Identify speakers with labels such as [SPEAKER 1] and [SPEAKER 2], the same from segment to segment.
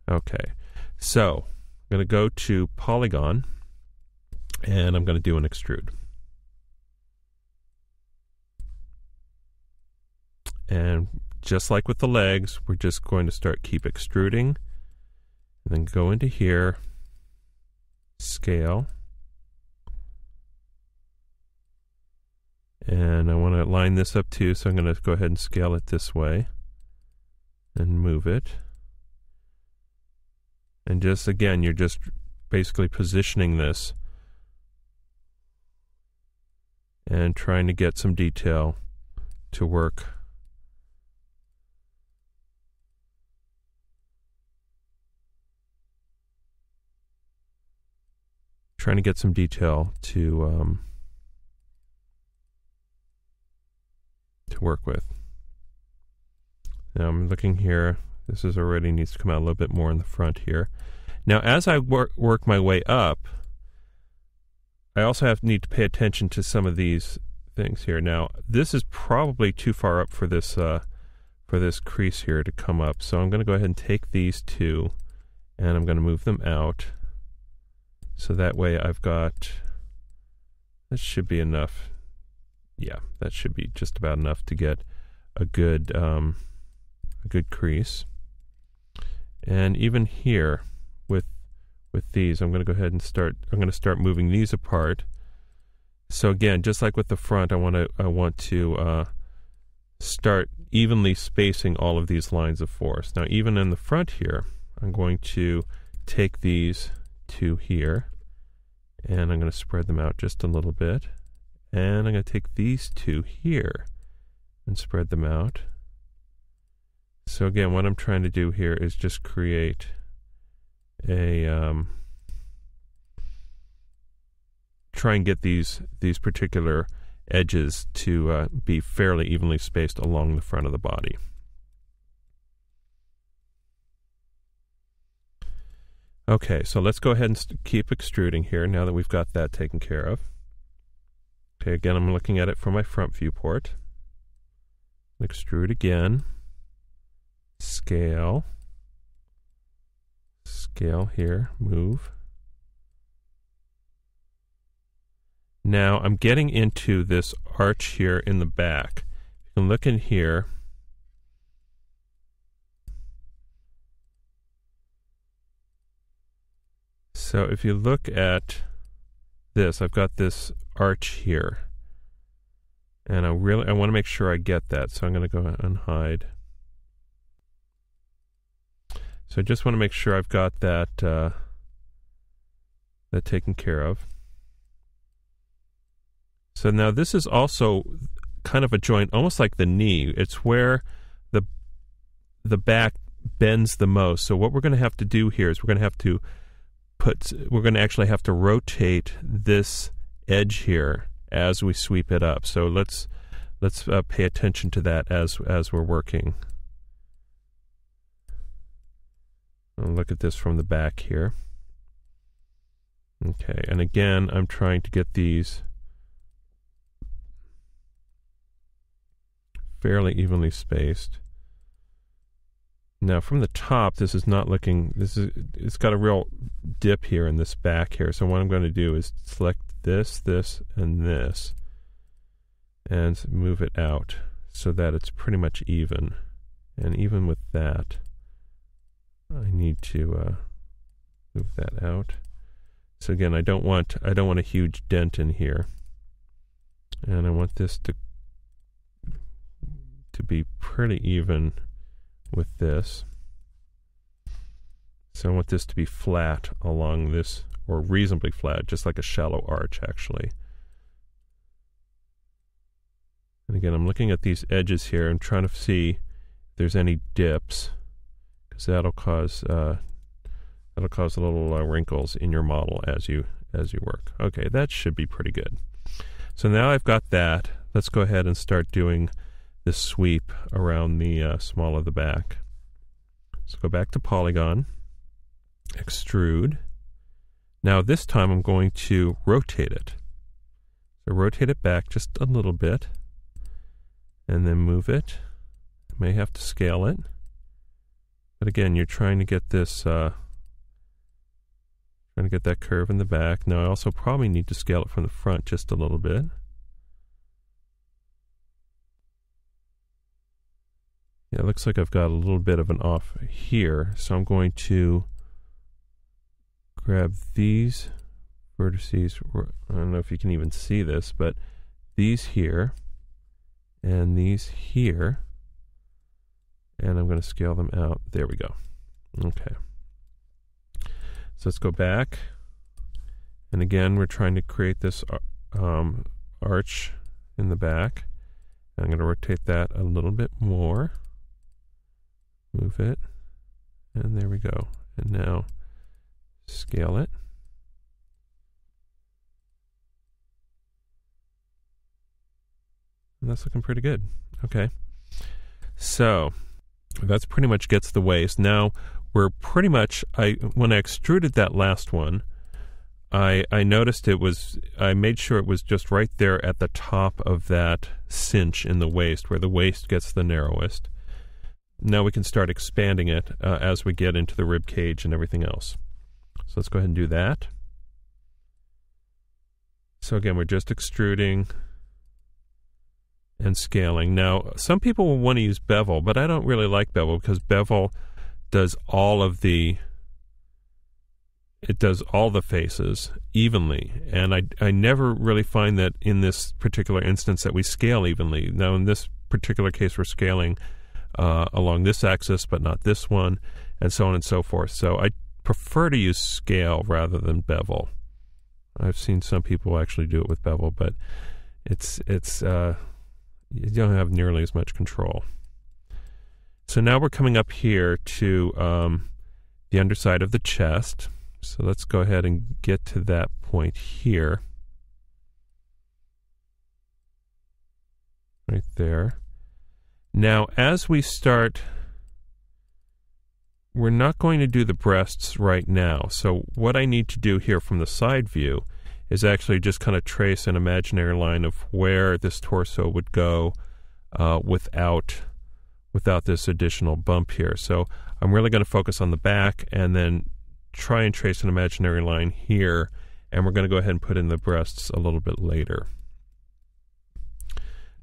[SPEAKER 1] Okay, so I'm going to go to Polygon, and I'm going to do an extrude. And just like with the legs, we're just going to keep extruding, and then go into here, scale, and I want to line this up too, so I'm going to go ahead and scale it this way and move it. And just again, you're just basically positioning this and trying to get some detail to work. Trying to get some detail to work with. Now I'm looking here. This is already needs to come out a little bit more in the front here. Now, as I work my way up, I also need to pay attention to some of these things here. Now, this is probably too far up for this crease here to come up. So I'm going to go ahead and take these two, and I'm going to move them out. So that way I've got, that should be enough. Yeah, that should be just about enough to get a good crease. And even here with these, I'm going to go ahead and start moving these apart. So again, just like with the front, I want to start evenly spacing all of these lines of force. Now, even in the front here, I'm going to take these two here, and I'm going to spread them out just a little bit. And I'm going to take these two here and spread them out. So again, what I'm trying to do here is just create a try and get these particular edges to be fairly evenly spaced along the front of the body. Okay, so let's go ahead and keep extruding here now that we've got that taken care of. Okay, again, I'm looking at it from my front viewport. Extrude again. Scale here, move. Now I'm getting into this arch here in the back. You can look in here. So if you look at this, I've got this arch here, and I want to make sure I get that, so I'm going to go and hide. So I just want to make sure I've got that taken care of. So now this is also kind of a joint, almost like the knee. It's where the back bends the most. So what we're going to have to do here is we're going to actually have to rotate this edge here as we sweep it up. So let's pay attention to that as we're working. I'll look at this from the back here. Okay, and again, I'm trying to get these fairly evenly spaced. Now from the top, this is not looking, it's got a real dip here in this back here. So what I'm going to do is select this, and this, and move it out so that it's pretty much even. And even with that, I need to move that out. So again, I don't want a huge dent in here, and I want this to be pretty even with this. So I want this to be flat along this, or reasonably flat, just like a shallow arch actually. And again, I'm looking at these edges here and trying to see if there's any dips, because that'll cause little wrinkles in your model as you work. Okay, that should be pretty good. So now I've got that. Let's go ahead and start doing this sweep around the small of the back. So go back to Polygon, extrude. Now this time I'm going to rotate it. So rotate it back just a little bit, and then move it. I may have to scale it. But again, you're trying to get this, trying to get that curve in the back. Now I also probably need to scale it from the front just a little bit. Yeah, it looks like I've got a little bit of an off here, so I'm going to grab these vertices. I don't know if you can even see this, but these here and these here, and I'm going to scale them out. There we go. Okay. So let's go back, and again we're trying to create this arch in the back. I'm going to rotate that a little bit more. Move it, and there we go. And now scale it. And that's looking pretty good. Okay. So that's pretty much gets the waist. Now we're pretty much, when I extruded that last one, I noticed I made sure it was just right there at the top of that cinch in the waist, where the waist gets the narrowest. Now we can start expanding it as we get into the rib cage and everything else. So let's go ahead and do that. So again, we're just extruding and scaling. Now, some people will want to use bevel, but I don't really like bevel because bevel does all the faces evenly, and I never really find that in this particular instance that we scale evenly. Now, in this particular case, we're scaling along this axis, but not this one, and so on and so forth. So I prefer to use scale rather than bevel. I've seen some people actually do it with bevel, but it's you don't have nearly as much control. So now we're coming up here to the underside of the chest. So let's go ahead and get to that point here. Right there. Now, as we start, we're not going to do the breasts right now. So what I need to do here from the side view is actually just kind of trace an imaginary line of where this torso would go without this additional bump here. So I'm really going to focus on the back and then try and trace an imaginary line here, and we're going to go ahead and put in the breasts a little bit later.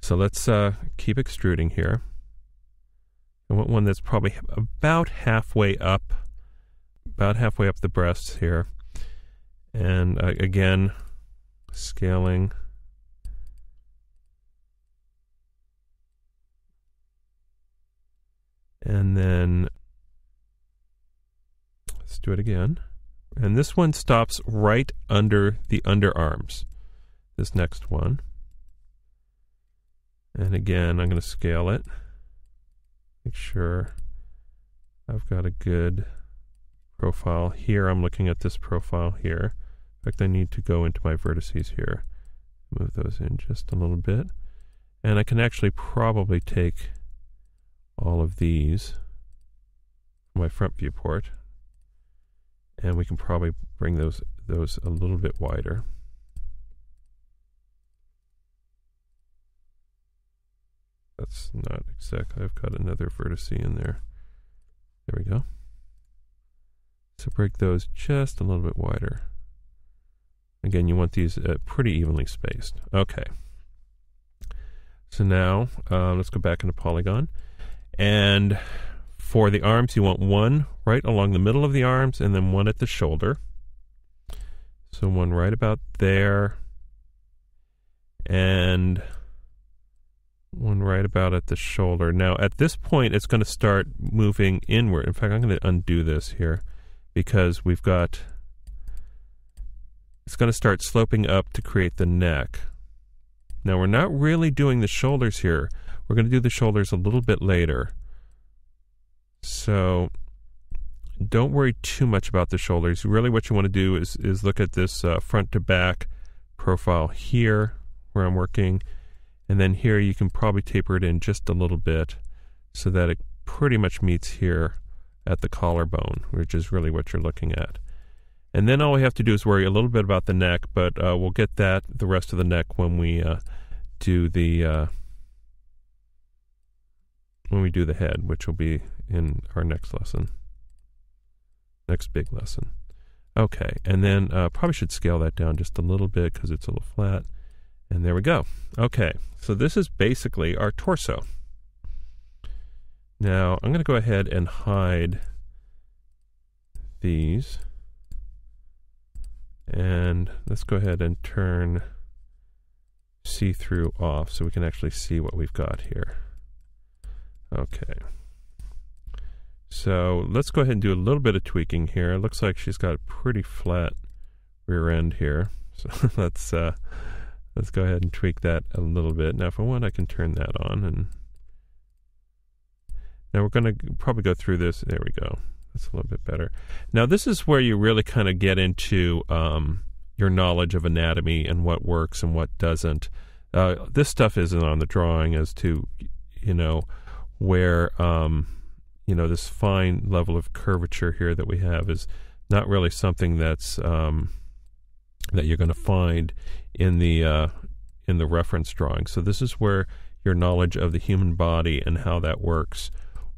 [SPEAKER 1] So let's keep extruding here. I want one that's probably about halfway up the breasts here. And again, scaling. And then let's do it again. And this one stops right under the underarms, this next one. And again, I'm going to scale it. Make sure I've got a good profile here. I'm looking at this profile here. In fact, I need to go into my vertices here. Move those in just a little bit. And I can actually probably take all of these from my front viewport, and we can probably bring those a little bit wider. That's not exactly, I've got another vertex in there. There we go. So break those just a little bit wider. Again, you want these pretty evenly spaced. Okay. So now, let's go back into Polygon. And for the arms, you want one right along the middle of the arms and then one at the shoulder. So one right about there. And one right about at the shoulder. Now, at this point, it's going to start moving inward. In fact, I'm going to undo this here because we've got, it's going to start sloping up to create the neck. Now, we're not really doing the shoulders here. We're going to do the shoulders a little bit later. So don't worry too much about the shoulders. Really what you want to do is look at this front to back profile here where I'm working. And then here you can probably taper it in just a little bit so that it pretty much meets here at the collarbone, which is really what you're looking at. And then all we have to do is worry a little bit about the neck, but we'll get the rest of the neck when we do the head, which will be in our next lesson. next big lesson. Okay, and then probably should scale that down just a little bit because it's a little flat. And there we go. Okay, so this is basically our torso. Now, I'm going to go ahead and hide these. And let's go ahead and turn see-through off so we can actually see what we've got here. Okay. So let's go ahead and do a little bit of tweaking here. It looks like she's got a pretty flat rear end here. So let's go ahead and tweak that a little bit. Now, if I want, I can turn that on. And now we're going to probably go through this. There we go. That's a little bit better. Now, this is where you really kind of get into your knowledge of anatomy and what works and what doesn't. This stuff isn't on the drawing as to, where, this fine level of curvature here that we have is not really something that's that you're going to find in the reference drawing. So this is where your knowledge of the human body and how that works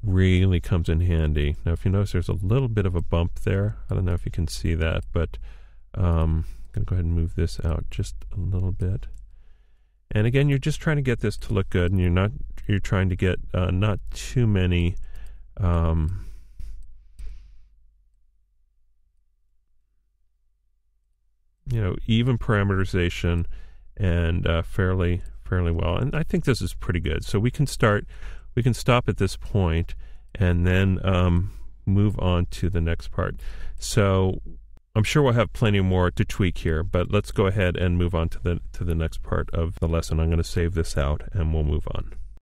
[SPEAKER 1] really comes in handy. Now, if you notice, there's a little bit of a bump there. I don't know if you can see that, but I'm going to go ahead and move this out just a little bit. And again, you're just trying to get this to look good, and you're trying to get not too many even parameterization and fairly well. And I think this is pretty good. So we can stop at this point and then move on to the next part. So I'm sure we'll have plenty more to tweak here, but let's go ahead and move on to the next part of the lesson. I'm going to save this out and we'll move on.